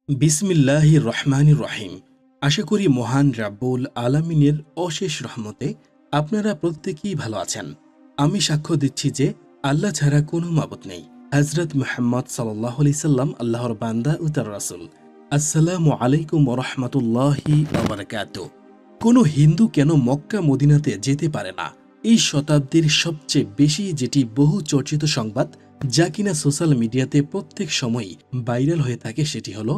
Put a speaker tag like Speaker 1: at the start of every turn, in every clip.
Speaker 1: বিসমিল্লাহির রহমানির রহিম। আশা করি মহান রাব্বুল আলামিনের অশেষ রহমতে আপনারা প্রত্যেকেই ভালো আছেন। আমি সাক্ষ্য দিচ্ছি যে আল্লাহ ছাড়া কোনো মাবুদ নেই। হযরত মুহাম্মদ সাল্লাল্লাহু আলাইহি সাল্লাম আল্লাহর বান্দা ও তার রাসূল। আসসালামু আলাইকুম ওয়া রাহমাতুল্লাহি ওয়া বারাকাতুহু। কোনো হিন্দু কেন মক্কা মদিনাতে যেতে পারে না? এই শতাব্দীর সবচেয়ে বেশি যেটি বহু চর্চিত সংবাদ, যা কিনা সোশ্যাল মিডিয়াতে প্রত্যেক সময়ই ভাইরাল হয়ে থাকে, সেটি হলো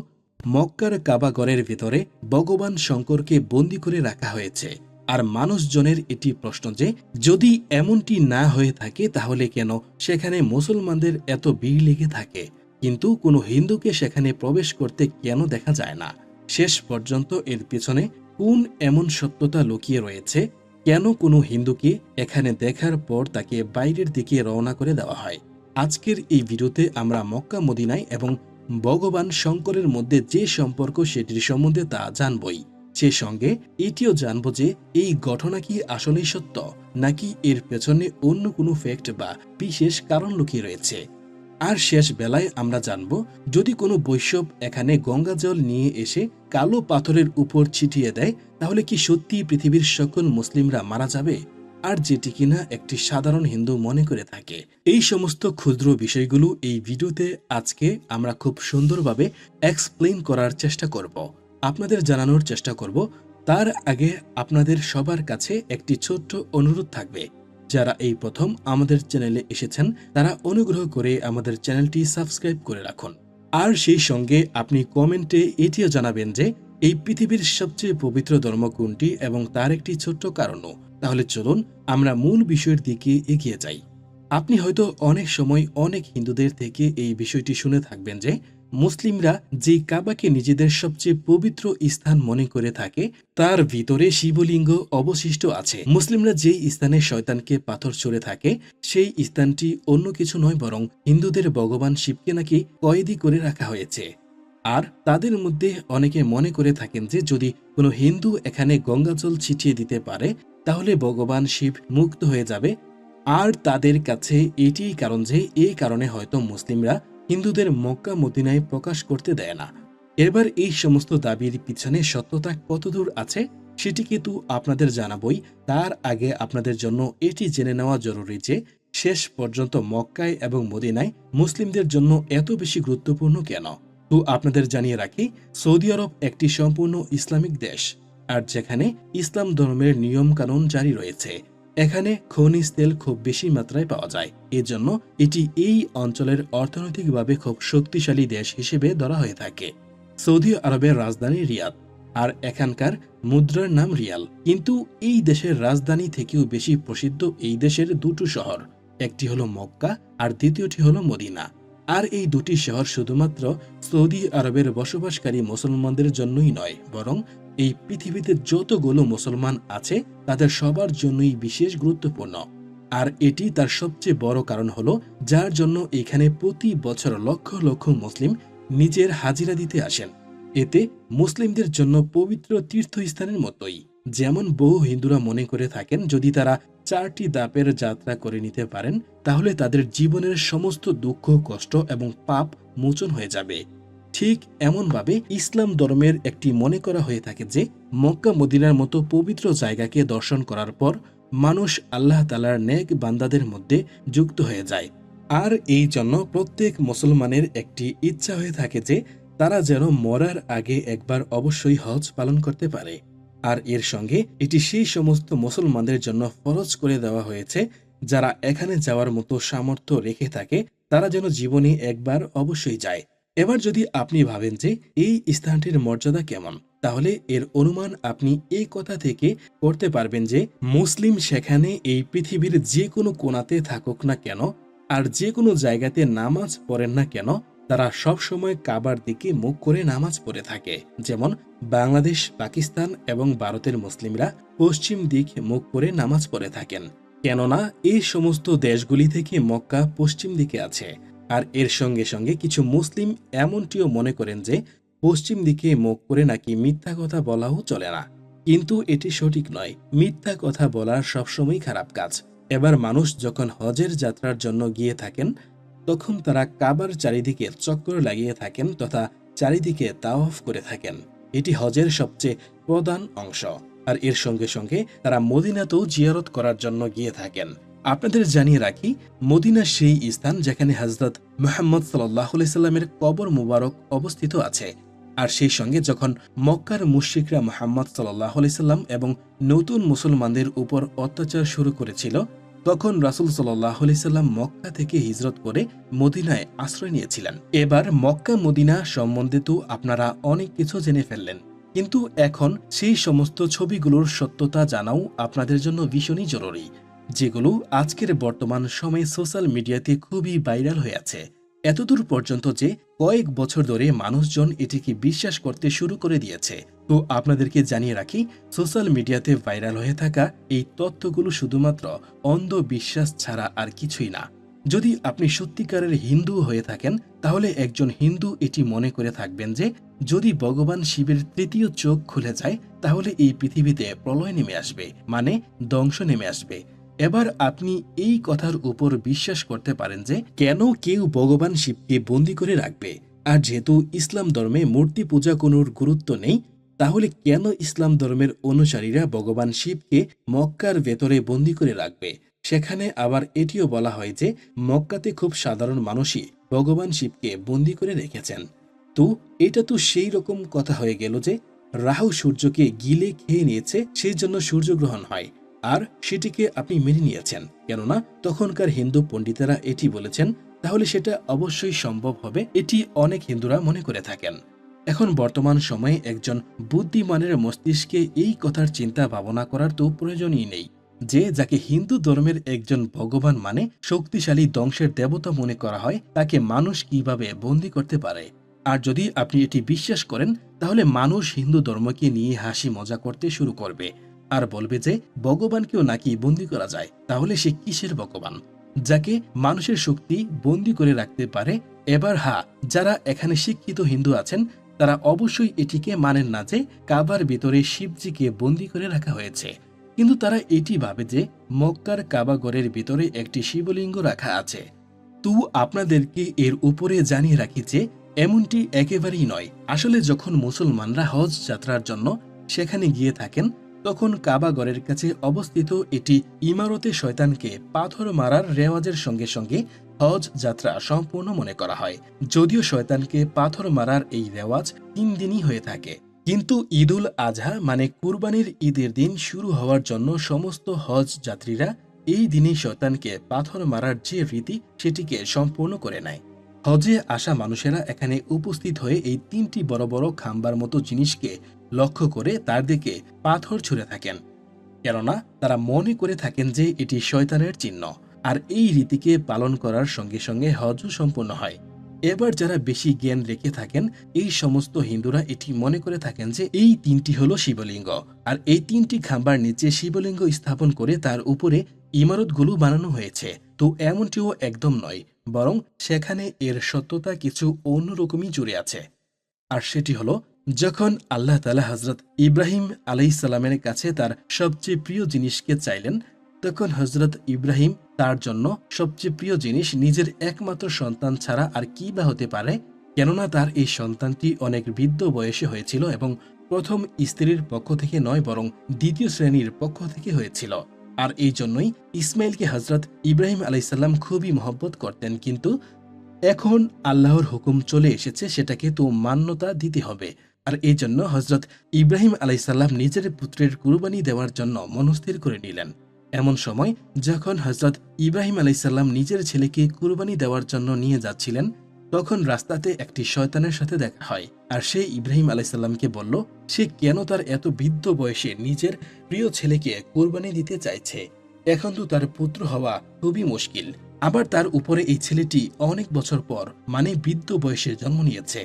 Speaker 1: মক্কার কাবাগরের ভেতরে ভগবান শঙ্করকে বন্দী করে রাখা হয়েছে। আর মানুষজনের এটি প্রশ্ন যে যদি এমনটি না হয়ে থাকে তাহলে কেন সেখানে মুসলমানদের এত ভিড় লেগে থাকে, কিন্তু কোনো হিন্দুকে সেখানে প্রবেশ করতে কেন দেখা যায় না? শেষ পর্যন্ত এর পেছনে কোন এমন সত্যতা লুকিয়ে রয়েছে? কেন কোনো হিন্দুকে এখানে দেখার পর তাকে বাইরের দিকে রওনা করে দেওয়া হয়? আজকের এই ভিডিওতে আমরা মক্কা মদিনায় এবং ভগবান শঙ্করের মধ্যে যে সম্পর্ক সেটির সম্বন্ধে তা জানবই। সে সঙ্গে এটিও জানব যে এই ঘটনা কি আসলেই সত্য, নাকি এর পেছনে অন্য কোনো ফ্যাক্ট বা বিশেষ কারণ লুকিয়ে রয়েছে। আর শেষ বেলায় আমরা জানব, যদি কোনো বৈষ্ণব এখানে গঙ্গা জল নিয়ে এসে কালো পাথরের উপর ছিটিয়ে দেয়, তাহলে কি সত্যি পৃথিবীর সকল মুসলিমরা মারা যাবে? আর যেটি কিনা একটি সাধারণ হিন্দু মনে করে থাকে। এই সমস্ত ক্ষুদ্র বিষয়গুলো এই ভিডিওতে আজকে আমরা খুব সুন্দরভাবে এক্সপ্লেইন করার চেষ্টা করব, আপনাদের জানানোর চেষ্টা করব। তার আগে আপনাদের সবার কাছে একটি ছোট্ট অনুরোধ থাকবে, যারা এই প্রথম আমাদের চ্যানেলে এসেছেন তারা অনুগ্রহ করে আমাদের চ্যানেলটি সাবস্ক্রাইব করে রাখুন। আর সেই সঙ্গে আপনি কমেন্টে এটিও জানাবেন যে এই পৃথিবীর সবচেয়ে পবিত্র ধর্ম কোনটি এবং তার একটি ছোট্ট কারণও। তাহলে চলুন আমরা মূল বিষয়ের দিকে এগিয়ে যাই। আপনি হয়তো অনেক সময় অনেক হিন্দুদের থেকে এই বিষয়টি শুনে থাকবেন যে মুসলিমরা যে কাবাকে নিজেদের সবচেয়ে পবিত্র স্থান মনে করে থাকে, তার ভিতরে শিবলিঙ্গ অবশিষ্ট আছে। মুসলিমরা যে স্থানে শয়তানকে পাথর ছুঁড়ে থাকে, সেই স্থানটি অন্য কিছু নয়, বরং হিন্দুদের ভগবান শিবকে নাকি কয়েদি করে রাখা হয়েছে। আর তাদের মধ্যে অনেকে মনে করে থাকেন যে যদি কোনো হিন্দু এখানে গঙ্গাজল ছিটিয়ে দিতে পারে তাহলে ভগবান শিব মুক্ত হয়ে যাবে। আর তাদের কাছে এটিই কারণ যে এই কারণে হয়তো মুসলিমরা হিন্দুদের মক্কা মদিনায় প্রকাশ করতে দেয় না। এবার এই সমস্ত দাবির পিছনে সত্যতা কতদূর আছে সেটি কিন্তু আপনাদের জানাবই। তার আগে আপনাদের জন্য এটি জেনে নেওয়া জরুরি যে শেষ পর্যন্ত মক্কায় এবং মদিনায় মুসলিমদের জন্য এত বেশি গুরুত্বপূর্ণ কেন। তো আপনাদের জানিয়ে রাখি, সৌদি আরব একটি সম্পূর্ণ ইসলামিক দেশ, আর যেখানে ইসলাম ধর্মের নিয়ম কানুন জারি রয়েছে। এখানে খনিজ তেল খুব বেশি মাত্রায় পাওয়া যায়, এজন্য এটি এই অঞ্চলের অর্থনৈতিকভাবে খুব শক্তিশালী দেশ হিসেবে ধরা হয়ে থাকে। সৌদি আরবের রাজধানী রিয়াদ, আর এখানকার মুদ্রার নাম রিয়াল। কিন্তু এই দেশের রাজধানী থেকেও বেশি প্রসিদ্ধ এই দেশের দুটো শহর, একটি হলো মক্কা আর দ্বিতীয়টি হলো মদিনা। আর এই দুটি শহর শুধুমাত্র সৌদি আরবের বসবাসকারী মুসলমানদের জন্যই নয়, বরং এই পৃথিবীতে যতগুলো মুসলমান আছে তাদের সবার জন্যই বিশেষ গুরুত্বপূর্ণ। আর এটি তার সবচেয়ে বড় কারণ হলো, যার জন্য এখানে প্রতি বছর লক্ষ লক্ষ মুসলিম নিজের হাজিরা দিতে আসেন। এতে মুসলিমদের জন্য পবিত্র তীর্থস্থানের মতোই। যেমন বহু হিন্দুরা মনে করে থাকেন যদি তারা 4টি ধাপের যাত্রা করে নিতে পারেন তাহলে তাদের জীবনের সমস্ত দুঃখ কষ্ট এবং পাপ মোচন হয়ে যাবে। ঠিক এমনভাবে ইসলাম ধর্মের একটি মনে করা হয়ে থাকে যে মক্কা মদিনার মতো পবিত্র জায়গাকে দর্শন করার পর মানুষ আল্লাহ তাআলার নেক বান্দাদের মধ্যে যুক্ত হয়ে যায়। আর এই জন্য প্রত্যেক মুসলমানের একটি ইচ্ছা হয়ে থাকে যে তারা যেন মরার আগে একবার অবশ্যই হজ পালন করতে পারে। আর এর সঙ্গে এটি সেই সমস্ত মুসলমানদের জন্য ফরজ করে দেওয়া হয়েছে যারা এখানে যাওয়ার মতো সামর্থ্য রেখে থাকে, তারা যেন জীবনে একবার অবশ্যই যায়। এবার যদি আপনি ভাবেন যে এই স্থানটির মর্যাদা কেমন, তাহলে এর অনুমান আপনি এই কথা থেকে করতে পারবেন যে মুসলিম সেখানে এই পৃথিবীর যে কোনো কোণাতে থাকুক না কেন আর যে কোনো জায়গাতে নামাজ পড়েন না কেন, তারা সব সময় কাবার দিকে মুখ করে নামাজ পড়ে থাকে। যেমন বাংলাদেশ, পাকিস্তান এবং ভারতের মুসলিমরা পশ্চিম দিক মুখ করে নামাজ পড়ে থাকেন, কেননা এই সমস্ত দেশগুলি থেকে মক্কা পশ্চিম দিকে আছে। আর এর সঙ্গে সঙ্গে কিছু মুসলিম এমনটিও মনে করেন যে পশ্চিম দিকে মুখ করে নাকি মিথ্যা কথা বলাও চলে না, কিন্তু এটি সঠিক নয়। মিথ্যা কথা বলা সবসময় খারাপ কাজ। এবার মানুষ যখন হজের যাত্রার জন্য গিয়ে থাকেন তখন তারা কাবার চারিদিকে চক্কর লাগিয়ে থাকেন তথা চারিদিকে তাওয়াফ করে থাকেন। এটি হজের সবচেয়ে প্রধান অংশ। আর এর সঙ্গে সঙ্গে তারা মদিনাতেও জিয়ারত করার জন্য গিয়ে থাকেন। আপনাদের জানিয়ে রাখি, মদিনা সেই স্থান যেখানে হযরত মুহাম্মদ সাল্লাল্লাহু আলাইহি সাল্লামের কবর মুবারক অবস্থিত আছে। আর সেই সঙ্গে যখন মক্কার মুশরিকরা মুহাম্মদ সাল্লাল্লাহু আলাইহি সাল্লাম এবং নতুন মুসলমানদের উপর অত্যাচার শুরু করেছিল, তখন রাসূল সাল্লাল্লাহু আলাইহি সাল্লাম মক্কা থেকে হিজরত করে মদিনায় আশ্রয় নিয়েছিলেন। এবার মক্কা মদিনা সম্বন্ধে তো আপনারা অনেক কিছু জেনে ফেললেন, কিন্তু এখন সেই সমস্ত ছবিগুলোর সত্যতা জানাও আপনাদের জন্য ভীষণই জরুরি, যেগুলো আজকের বর্তমান সময়ে সোশ্যাল মিডিয়াতে খুবই ভাইরাল হয়ে আছে। এতদূর পর্যন্ত যে কয়েক বছর ধরে মানুষজন এটিকে বিশ্বাস করতে শুরু করে দিয়েছে। তো আপনাদেরকে জানিয়ে রাখি, সোশ্যাল মিডিয়াতে ভাইরাল হয়ে থাকা এই তথ্যগুলো শুধুমাত্র অন্ধবিশ্বাস ছাড়া আর কিছুই না। যদি আপনি সত্যিকারের হিন্দু হয়ে থাকেন, তাহলে একজন হিন্দু এটি মনে করে থাকবেন যে যদি ভগবান শিবের তৃতীয় চোখ খুলে যায়, তাহলে এই পৃথিবীতে প্রলয় নেমে আসবে, মানে ধ্বংস নেমে আসবে। এবার আপনি এই কথার উপর বিশ্বাস করতে পারেন যে কেন কেউ ভগবান শিবকে বন্দী করে রাখবে। আর যেহেতু ইসলাম ধর্মে মূর্তি পূজা কোনোর গুরুত্ব নেই, তাহলে কেন ইসলাম ধর্মের অনুসারীরা ভগবান শিবকে মক্কার ভেতরে বন্দী করে রাখবে? সেখানে আবার এটিও বলা হয় যে মক্কাতে খুব সাধারণ মানুষই ভগবান শিবকে বন্দী করে রেখেছেন। তো এটা তো সেই রকম কথা হয়ে গেল যে রাহু সূর্যকে গিলে খেয়ে নিয়েছে, সেই জন্য সূর্যগ্রহণ হয়, আর সেটিকে আপনি মেনে নিয়েছেন। কেননা তখনকার হিন্দু পণ্ডিতেরা এটি বলেছেন, তাহলে সেটা অবশ্যই সম্ভব হবে, এটি অনেক হিন্দুরা মনে করে থাকেন। এখন বর্তমান সময়ে একজন বুদ্ধিমানের মস্তিষ্কে এই কথার চিন্তা ভাবনা করার তো প্রয়োজনই নেই যে যাকে হিন্দু ধর্মের একজন ভগবান মানে শক্তিশালী ধ্বংসের দেবতা মনে করা হয়, তাকে মানুষ কিভাবে বন্দী করতে পারে। আর যদি আপনি এটি বিশ্বাস করেন, তাহলে মানুষ হিন্দু ধর্মকে নিয়ে হাসি মজা করতে শুরু করবে আর বলবে যে ভগবানকেও নাকি বন্দী করা যায়। তাহলে সে কিসের ভগবান যাকে মানুষের শক্তি বন্দী করে রাখতে পারে? এবার যারা এখানে শিক্ষিত হিন্দু আছেন, তারা অবশ্যই এটিকে মানেন না যে কাবার ভিতরে শিবজিকে বন্দী করে রাখা হয়েছে, কিন্তু তারা এটি ভাবে যে মক্কার কাবাগরের ভিতরে একটি শিবলিঙ্গ রাখা আছে। তো আপনাদেরকে এর উপরে জানিয়ে রাখি যে এমনটি একেবারেই নয়। আসলে যখন মুসলমানরা হজ যাত্রার জন্য সেখানে গিয়ে থাকেন, তখন কাবাগরের কাছে অবস্থিত এটি ইমারতে শয়তানকে পাথর মারার রেওয়াজের সঙ্গে সঙ্গে হজ যাত্রা সম্পূর্ণ মনে করা হয়। যদিও শয়তানকে পাথর মারার এই রেওয়াজ 3 দিনই হয়ে থাকে, কিন্তু ঈদুল আজহা মানে কুরবানির ঈদের দিন শুরু হওয়ার জন্য সমস্ত হজ যাত্রীরা এই দিনই শয়তানকে পাথর মারার যে রীতি সেটিকে সম্পূর্ণ করে নেয়। হজে আসা মানুষেরা এখানে উপস্থিত হয়ে এই 3টি বড় বড় খাম্বার মতো জিনিসকে লক্ষ্য করে তার দিকে পাথর ছুঁড়ে থাকেন, কেননা তারা মনে করে থাকেন যে এটি শয়তানের চিহ্ন। আর এই রীতিকে পালন করার সঙ্গে সঙ্গে হজও সম্পূর্ণ হয়। এবার যারা বেশি জ্ঞান রেখে থাকেন, এই সমস্ত হিন্দুরা এটি মনে করে থাকেন যে এই 3টি হলো শিবলিঙ্গ, আর এই 3টি খাম্বার নিচে শিবলিঙ্গ স্থাপন করে তার উপরে ইমারতগুলো বানানো হয়েছে। তো এমনটিও একদম নয়, বরং সেখানে এর সত্যতা কিছু অন্যরকমই জুড়ে আছে। আর সেটি হলো, যখন আল্লাহ তাআলা হযরত ইব্রাহিম আলাইহিসসালামের কাছে তার সবচেয়ে প্রিয় জিনিসকে চাইলেন, তখন হযরত ইব্রাহিম তার জন্য সবচেয়ে প্রিয় জিনিস নিজের একমাত্র সন্তান ছাড়া আর কি বা হতে পারে, কেননা তার এই সন্তানটি অনেক বৃদ্ধ বয়সে হয়েছিল এবং প্রথম স্ত্রীর পক্ষ থেকে নয়, বরং দ্বিতীয় শ্রেণীর পক্ষ থেকে হয়েছিল। আর এই জন্যই ইসমাইলকে হযরত ইব্রাহিম আলাইহিসসালাম খুবই মহব্বত করতেন। কিন্তু এখন আল্লাহর হুকুম চলে এসেছে, সেটাকে তো মান্যতা দিতে হবে। আর এই জন্য হযরত ইব্রাহিম আলাইহিসসালাম নিজের পুত্রের কুরবানি দেওয়ার জন্য মনস্থির করে নিলেন। এমন সময় যখন হযরত ইব্রাহিম আলাইহিসসালাম নিজের ছেলেকে কুরবানি দেওয়ার জন্য নিয়ে যাচ্ছিলেন, তখন রাস্তাতে একটি শয়তানের সাথে দেখা হয়। আর সে ইব্রাহিম আলাইহিসসালামকে বলল, সে কেন তার এত বৃদ্ধ বয়সে নিজের প্রিয় ছেলেকে কুরবানি দিতে চাইছে। এখন তো তার পুত্র হওয়া খুবই মুশকিল, আবার তার উপরে এই ছেলেটি অনেক বছর পর মানে বৃদ্ধ বয়সে জন্ম নিয়েছে,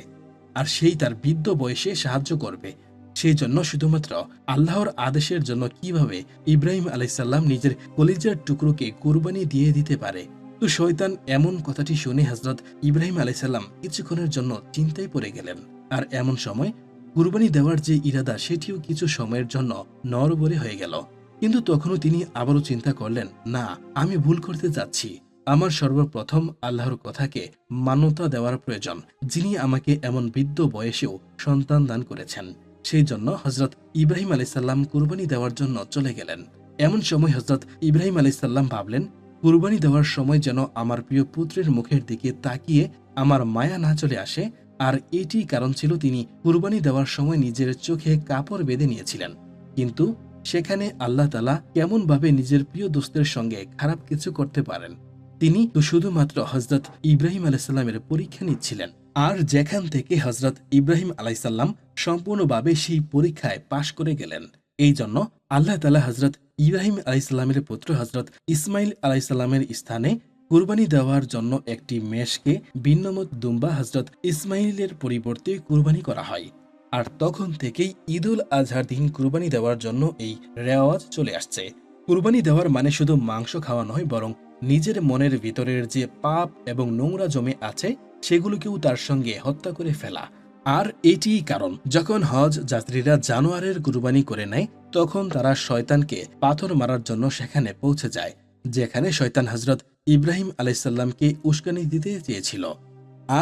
Speaker 1: আর সেই তার বৃদ্ধ বয়সে সাহায্য করবে। সেই জন্য শুধুমাত্র আল্লাহর আদেশের জন্য কিভাবে ইব্রাহিম আলাইহিসসালাম নিজের কলিজার টুকরোকে কুরবানি দিয়ে দিতে পারে। তো শয়তান এমন কথাটি শুনে হযরত ইব্রাহিম আলাইহিসসালাম কিছুক্ষণের জন্য চিন্তায় পড়ে গেলেন। আর এমন সময় কুরবানি দেওয়ার যে ইরাদা, সেটিও কিছু সময়ের জন্য নড়বড়ে হয়ে গেল। কিন্তু তখনও তিনি আবারও চিন্তা করলেন, না, আমি ভুল করতে যাচ্ছি, আমার সর্বপ্রথম আল্লাহর কথাকে মান্যতা দেওয়ার প্রয়োজন, যিনি আমাকে এমন বৃদ্ধ বয়সেও সন্তান দান করেছেন। সেই জন্য হজরত ইব্রাহিম আলাইসাল্লাম কুরবানি দেওয়ার জন্য চলে গেলেন। এমন সময় হজরত ইব্রাহিম আলাইসাল্লাম ভাবলেন, কুরবানি দেওয়ার সময় যেন আমার প্রিয় পুত্রের মুখের দিকে তাকিয়ে আমার মায়া না চলে আসে। আর এটি কারণ ছিল, তিনি কুরবানি দেওয়ার সময় নিজের চোখে কাপড় বেঁধে নিয়েছিলেন। কিন্তু সেখানে আল্লাহ তাআলা কেমনভাবে নিজের প্রিয় দোস্তের সঙ্গে খারাপ কিছু করতে পারেন? তিনি তো শুধুমাত্র হজরত ইব্রাহিম আলাইসাল্লামের পরীক্ষা নিচ্ছিলেন। আর যেখান থেকে হজরত ইব্রাহিম আলাইসাল্লাম সম্পূর্ণভাবে সেই পরীক্ষায় পাশ করে গেলেন, এই জন্য আল্লাহ তাআলা হজরত ইব্রাহিম আলাইসাল্লামের পুত্র হজরত ইসমাইল আলাইসাল্লামের স্থানে কুরবানি দেওয়ার জন্য একটি মেষকে ভিন্নমত দুম্বা হজরত ইসমাইলের পরিবর্তে কুরবানি করা হয়। আর তখন থেকেই ঈদুল আজহার দিন কুরবানি দেওয়ার জন্য এই রেওয়াজ চলে আসছে। কুরবানি দেওয়ার মানে শুধু মাংস খাওয়া নয়, বরং নিজের মনের ভিতরের যে পাপ এবং নোংরা জমে আছে সেগুলোকেও তার সঙ্গে হত্যা করে ফেলা। আর এটিই কারণ, যখন হজ যাত্রীরা জানোয়ারের কুরবানি করে নেয়, তখন তারা শয়তানকে পাথর মারার জন্য সেখানে পৌঁছে যায়, যেখানে শয়তান হজরত ইব্রাহিম আলাইসাল্লামকে উস্কানি দিতে চেয়েছিল।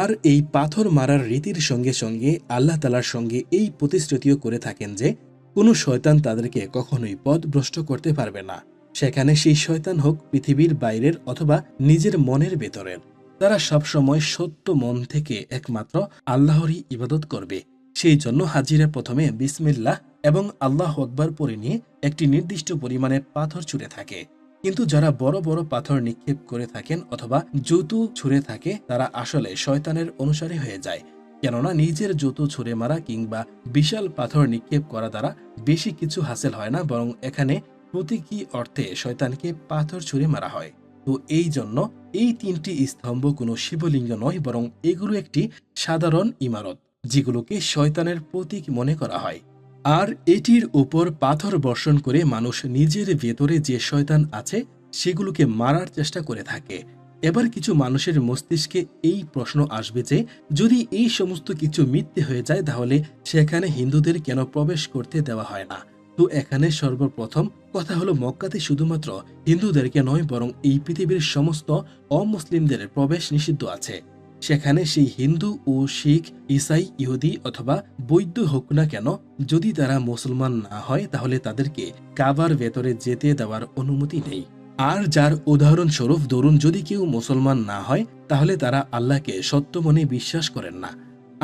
Speaker 1: আর এই পাথর মারার রীতির সঙ্গে সঙ্গে আল্লাহ তাআলার সঙ্গে এই প্রতিশ্রুতিও করে থাকেন যে কোনো শয়তান তাদেরকে কখনোই পথভ্রষ্ট করতে পারবে না। সেখানে সেই শয়তান হোক পৃথিবীর বাইরের অথবা নিজের মনের ভেতরের, তারা সবসময় সত্য মন থেকে একমাত্র আল্লাহরই ইবাদত করবে। সেই জন্য হাজিরা প্রথমে বিসমিল্লাহ এবং আল্লাহু আকবার পড়ে নিয়ে একটি নির্দিষ্ট পরিমাণে পাথর ছুঁড়ে থাকে। কিন্তু যারা বড় বড় পাথর নিক্ষেপ করে থাকেন অথবা জুতো ছুঁড়ে থাকে, তারা আসলে শয়তানের অনুসারী হয়ে যায়। কেননা নিজের জুতো ছুঁড়ে মারা কিংবা বিশাল পাথর নিক্ষেপ করা দ্বারা বেশি কিছু হাসিল হয় না, বরং এখানে প্রতীকী অর্থে শয়তানকে পাথর ছুঁড়ে মারা হয়। তো এই জন্য এই তিনটি স্তম্ভ কোনো শিবলিঙ্গ নয়, বরং এগুলো একটি সাধারণ ইমারত, যেগুলোকে শয়তানের প্রতীক মনে করা হয়। আর এটির উপর পাথর বর্ষণ করে মানুষ নিজের ভেতরে যে শয়তান আছে সেগুলোকে মারার চেষ্টা করে থাকে। এবার কিছু মানুষের মস্তিষ্কে এই প্রশ্ন আসবে যে, যদি এই সমস্ত কিছু মিথ্যে হয়ে যায়, তাহলে সেখানে হিন্দুদের কেন প্রবেশ করতে দেওয়া হয় না? তো এখানে সর্বপ্রথম কথা হলো, মক্কাতে শুধুমাত্র হিন্দুদেরকে নয়, বরং এই পৃথিবীর সমস্ত অমুসলিমদের প্রবেশ নিষিদ্ধ আছে। সেখানে সেই হিন্দু ও শিখ, ইসাই, ইহুদি অথবা বৌদ্ধ হোক না কেন, যদি তারা মুসলমান না হয় তাহলে তাদেরকে কাবার ভেতরে যেতে দেওয়ার অনুমতি নেই। আর যার উদাহরণস্বরূপ ধরুন, যদি কেউ মুসলমান না হয় তাহলে তারা আল্লাহকে সত্য মনে বিশ্বাস করেন না।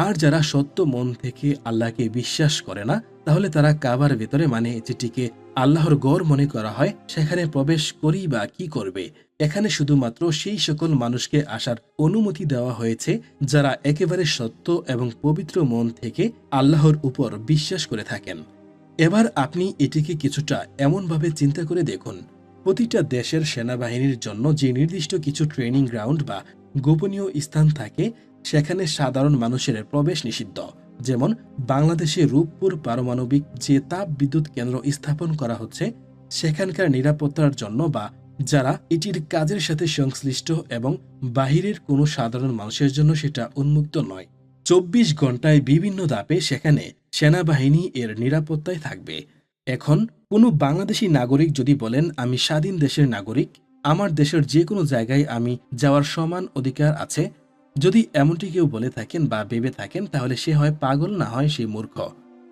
Speaker 1: আর যারা সত্য মন থেকে আল্লাহকে বিশ্বাস করে না, তাহলে তারা কাবার ভেতরে, মানে যেটিকে আল্লাহর গড় মনে করা হয়, সেখানে প্রবেশ করেই বা কি করবে? এখানে শুধুমাত্র সেই সকল মানুষকে আসার অনুমতি দেওয়া হয়েছে যারা একেবারে সত্য এবং পবিত্র মন থেকে আল্লাহর উপর বিশ্বাস করে থাকেন। এবার আপনি এটিকে কিছুটা এমনভাবে চিন্তা করে দেখুন, প্রতিটা দেশের সেনাবাহিনীর জন্য যে নির্দিষ্ট কিছু ট্রেনিং গ্রাউন্ড বা গোপনীয় স্থান থাকে, সেখানে সাধারণ মানুষের প্রবেশ নিষিদ্ধ। যেমন বাংলাদেশে রূপপুর পারমাণবিক যে তাপ বিদ্যুৎ কেন্দ্র স্থাপন করা হচ্ছে, সেখানকার নিরাপত্তার জন্য বা যারা এটির কাজের সাথে সংশ্লিষ্ট এবং বাহিরের কোনো সাধারণ মানুষের জন্য সেটা উন্মুক্ত নয়। 24 ঘন্টায় বিভিন্ন ধাপে সেখানে সেনাবাহিনী এর নিরাপত্তায় থাকবে। এখন কোনো বাংলাদেশি নাগরিক যদি বলেন, আমি স্বাধীন দেশের নাগরিক, আমার দেশের যে কোনো জায়গায় আমি যাওয়ার সমান অধিকার আছে, যদি এমনটি কেউ বলে থাকেন বা ভেবে থাকেন, তাহলে সে হয় পাগল, না হয় সে মূর্খ।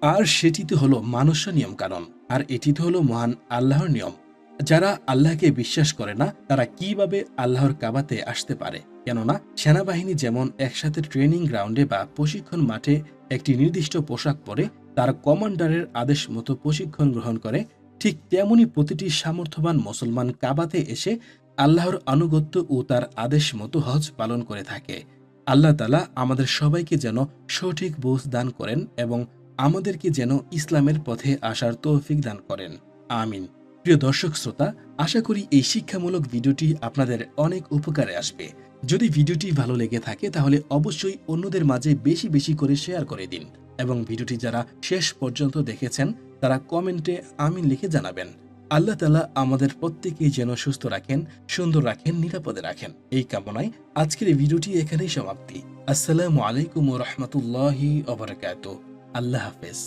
Speaker 1: আর সেটি তো হলো মানুষ্য নিয়ম কানুন, আর এটি তো হলো মহান আল্লাহর নিয়ম। যারা আল্লাহকে বিশ্বাস করে না, তারা কিভাবে আল্লাহর কাবাতে আসতে পারে? কেননা সেনাবাহিনী যেমন একসাথে ট্রেনিং গ্রাউন্ডে বা প্রশিক্ষণ মাঠে একটি নির্দিষ্ট পোশাক পরে তার কমান্ডারের আদেশ মতো প্রশিক্ষণ গ্রহণ করে, ঠিক তেমনি প্রতিটি সামর্থ্যবান মুসলমান কাবাতে এসে আল্লাহর আনুগত্য ও তার আদেশ মতো হজ পালন করে থাকে। আল্লাহ তাআলা আমাদের সবাইকে যেন সঠিক বুঝ দান করেন এবং আমাদেরকে যেন ইসলামের পথে আসার তৌফিক দান করেন। আমিন। প্রিয় দর্শক শ্রোতা, আশা করি এই শিক্ষামূলক ভিডিওটি আপনাদের অনেক উপকারে আসবে। যদি ভিডিওটি ভালো লেগে থাকে তাহলে অবশ্যই অন্যদের মাঝে বেশি বেশি করে শেয়ার করে দিন এবং ভিডিওটি যারা শেষ পর্যন্ত দেখেছেন তারা কমেন্টে আমিন লিখে জানাবেন। আল্লাহ তাআলা আমাদের প্রত্যেকেই যেন সুস্থ রাখেন, সুন্দর রাখেন, নিরাপদে রাখেন, এই কামনায় আজকের এই ভিডিওটি এখানেই সমাপ্তি। আসসালামু আলাইকুম ওয়া রাহমাতুল্লাহি ওয়া বারাকাতুহু। আল্লাহ হাফেজ।